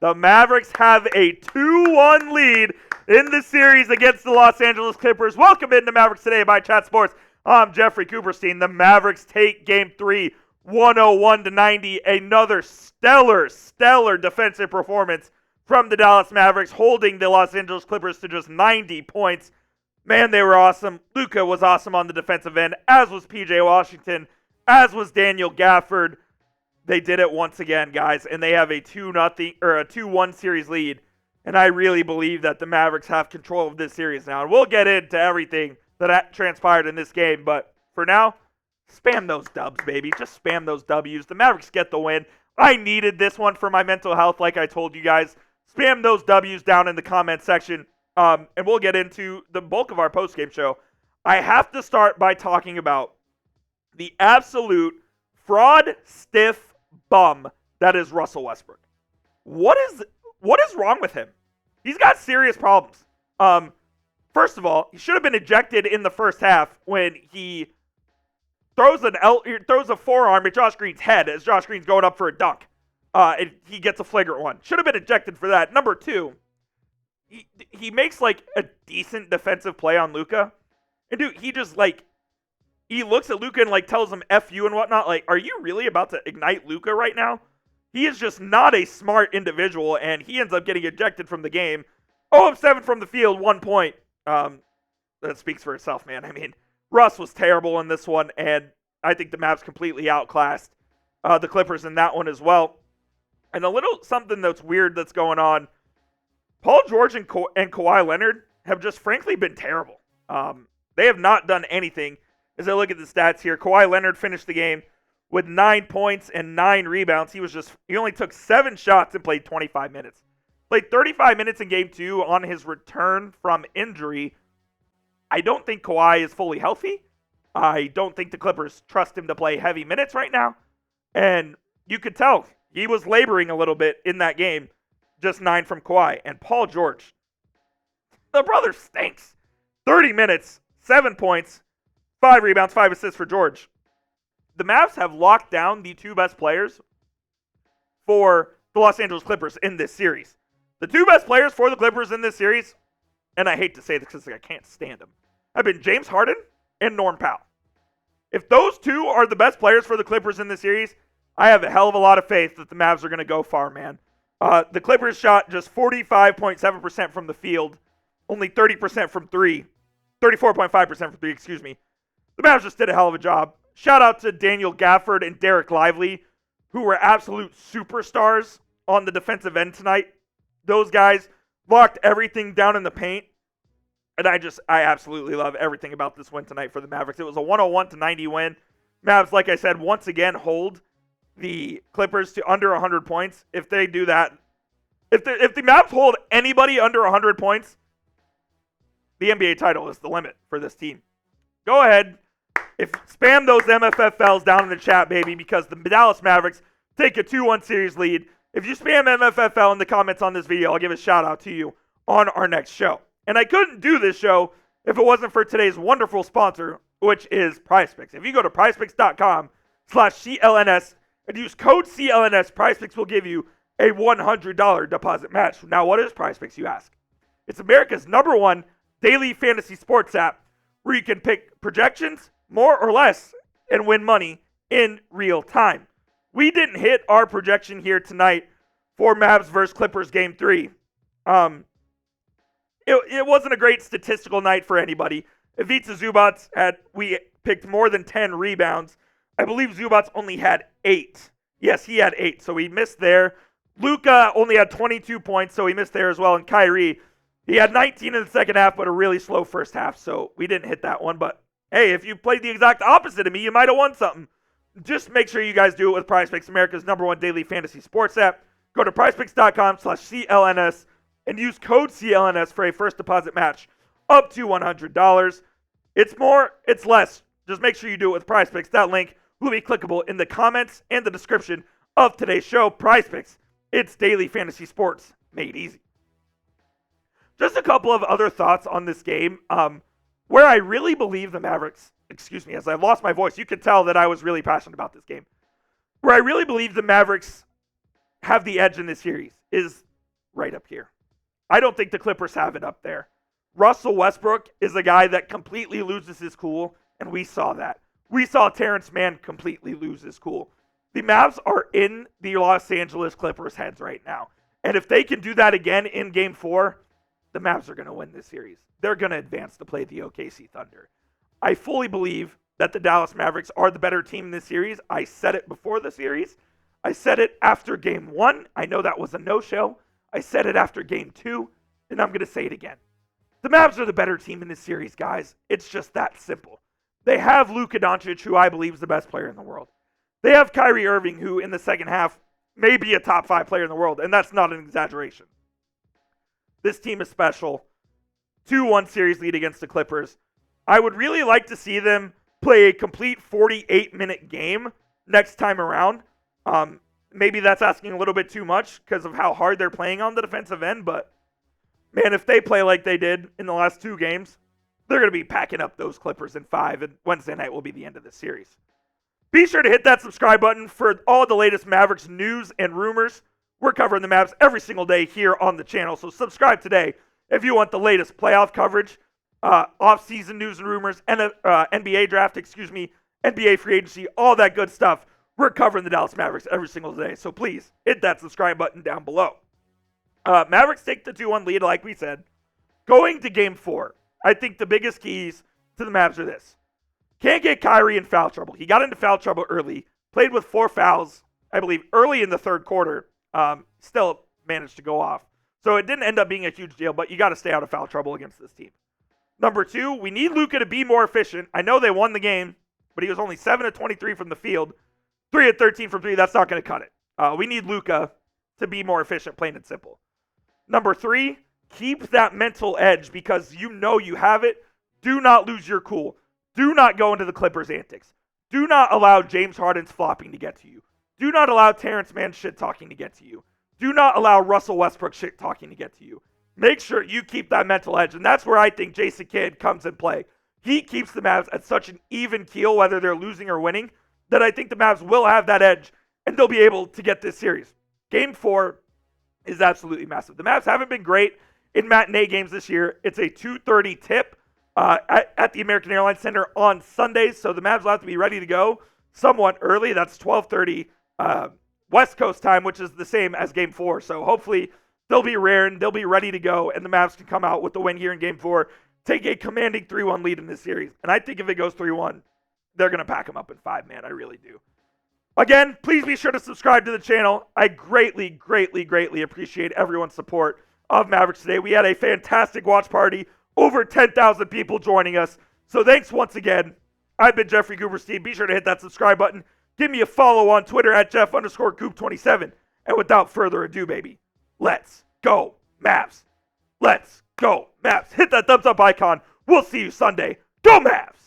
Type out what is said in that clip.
The Mavericks have a 2-1 lead in the series against the Los Angeles Clippers. Welcome into Mavericks Today by Chat Sports. I'm Jeffrey Cooperstein. The Mavericks take Game 3, 101-90. Another stellar defensive performance from the Dallas Mavericks, holding the Los Angeles Clippers to just 90 points. Man, they were awesome. Luka was awesome on the defensive end, as was PJ Washington, as was Daniel Gafford. They did it once again, guys, and they have a 2-1 series lead. And I really believe that the Mavericks have control of this series now. And we'll get into everything that transpired in this game. But for now, spam those dubs, baby. Just spam those W's. The Mavericks get the win. I needed this one for my mental health, like I told you guys. Spam those W's down in the comment section. And we'll get into the bulk of our postgame show. I have to start by talking about the absolute fraud, stiff bum that is Russell Westbrook. What is wrong with him? He's got serious problems. First of all, he should have been ejected in the first half when he throws a forearm at Josh Green's head as Josh Green's going up for a dunk. And he gets a flagrant one. Should have been ejected for that. Number two, he makes like a decent defensive play on Luka. And dude, he looks at Luka and like tells him F you and whatnot. Like, are you really about to ignite Luka right now? He is just not a smart individual, and he ends up getting ejected from the game. 0 of 7 from the field, 1 point. That speaks for itself, man. I mean, Russ was terrible in this one, and I think the Mavs completely outclassed the Clippers in that one as well. And a little something that's weird that's going on. Paul George and Kawhi Leonard have just frankly been terrible. They have not done anything. As I look at the stats here, Kawhi Leonard finished the game with 9 points and 9 rebounds. He only took 7 shots and played 25 minutes. Played 35 minutes in Game 2 on his return from injury. I don't think Kawhi is fully healthy. I don't think the Clippers trust him to play heavy minutes right now. And you could tell he was laboring a little bit in that game. Just 9 from Kawhi. And Paul George, the brother stinks. 30 minutes, 7 points, 5 rebounds, 5 assists for George. The Mavs have locked down the 2 best players for the Los Angeles Clippers in this series. The 2 best players for the Clippers in this series, and I hate to say this because I can't stand them, have been James Harden and Norm Powell. If those 2 are the best players for the Clippers in this series, I have a hell of a lot of faith that the Mavs are going to go far, man. The Clippers shot just 45.7% from the field, only 30% from 3, 34.5% from 3, excuse me. The Mavs just did a hell of a job. Shout out to Daniel Gafford and Derek Lively, who were absolute superstars on the defensive end tonight. Those guys locked everything down in the paint. And I absolutely love everything about this win tonight for the Mavericks. It was a 101-90 win. Mavs, like I said, once again hold the Clippers to under 100 points. If they do that, if the Mavs hold anybody under 100 points, the NBA title is the limit for this team. Go ahead. Spam those MFFLs down in the chat, baby, because the Dallas Mavericks take a 2-1 series lead. If you spam MFFL in the comments on this video, I'll give a shout out to you on our next show. And I couldn't do this show if it wasn't for today's wonderful sponsor, which is PrizePicks. If you go to prizepicks.com/CLNS and use code CLNS, PrizePicks will give you a $100 deposit match. Now, what is PrizePicks, you ask? It's America's #1 daily fantasy sports app where you can pick projections, more or less, and win money in real time. We didn't hit our projection here tonight for Mavs versus Clippers Game 3. It wasn't a great statistical night for anybody. Ivica Zubac we picked more than 10 rebounds. I believe Zubac only had 8. Yes, he had 8, so he missed there. Luka only had 22 points, so he missed there as well. And Kyrie, he had 19 in the second half, but a really slow first half, so we didn't hit that one. But hey, if you played the exact opposite of me, you might have won something. Just make sure you guys do it with PrizePicks, America's #1 daily fantasy sports app. Go to prizepicks.com/CLNS and use code CLNS for a first deposit match up to $100. It's more, it's less. Just make sure you do it with PrizePicks. That link will be clickable in the comments and the description of today's show. PrizePicks, it's daily fantasy sports made easy. Just a couple of other thoughts on this game. Where I really believe the Mavericks, as I lost my voice, you could tell that I was really passionate about this game. Where I really believe the Mavericks have the edge in this series is right up here. I don't think the Clippers have it up there. Russell Westbrook is a guy that completely loses his cool, and we saw that. We saw Terrence Mann completely lose his cool. The Mavs are in the Los Angeles Clippers' heads right now. And if they can do that again in Game 4, the Mavs are going to win this series. They're going to advance to play the OKC Thunder. I fully believe that the Dallas Mavericks are the better team in this series. I said it before the series. I said it after Game 1. I know that was a no-show. I said it after Game 2, and I'm going to say it again. The Mavs are the better team in this series, guys. It's just that simple. They have Luka Doncic, who I believe is the best player in the world. They have Kyrie Irving, who in the second half may be a top 5 player in the world, and that's not an exaggeration. This team is special. 2-1 series lead against the Clippers. I would really like to see them play a complete 48-minute game next time around. Maybe that's asking a little bit too much because of how hard they're playing on the defensive end, but man, if they play like they did in the last 2 games, they're going to be packing up those Clippers in 5, and Wednesday night will be the end of the series. Be sure to hit that subscribe button for all the latest Mavericks news and rumors. We're covering the Mavs every single day here on the channel, so subscribe today if you want the latest playoff coverage, off-season news and rumors, and NBA draft, NBA free agency, all that good stuff. We're covering the Dallas Mavericks every single day, so please hit that subscribe button down below. Mavericks take the 2-1 lead, like we said. Going to Game 4, I think the biggest keys to the Mavs are this. Can't get Kyrie in foul trouble. He got into foul trouble early, played with 4 fouls, I believe, early in the third quarter. Still managed to go off. So it didn't end up being a huge deal, but you got to stay out of foul trouble against this team. Number 2, we need Luka to be more efficient. I know they won the game, but he was only 7 of 23 from the field. 3 of 13 from 3, that's not going to cut it. We need Luka to be more efficient, plain and simple. Number 3, keep that mental edge because you know you have it. Do not lose your cool. Do not go into the Clippers' antics. Do not allow James Harden's flopping to get to you. Do not allow Terrence Mann shit-talking to get to you. Do not allow Russell Westbrook shit-talking to get to you. Make sure you keep that mental edge, and that's where I think Jason Kidd comes in play. He keeps the Mavs at such an even keel, whether they're losing or winning, that I think the Mavs will have that edge, and they'll be able to get this series. Game 4 is absolutely massive. The Mavs haven't been great in matinee games this year. It's a 2:30 tip at the American Airlines Center on Sundays, so the Mavs will have to be ready to go somewhat early. That's 12:30 West Coast time, which is the same as Game 4. So hopefully they'll be raring, they'll be ready to go, and the Mavs can come out with the win here in Game 4, take a commanding 3-1 lead in this series. And I think if it goes 3-1, they're going to pack them up in 5, man. I really do. Again, please be sure to subscribe to the channel. I greatly, greatly, greatly appreciate everyone's support of Mavericks today. We had a fantastic watch party. Over 10,000 people joining us. So thanks once again. I've been Jeffrey Cooperstein. Be sure to hit that subscribe button. Give me a follow on Twitter at Jeff_Coop27. And without further ado, baby, let's go Mavs. Let's go Mavs. Hit that thumbs up icon. We'll see you Sunday. Go Mavs!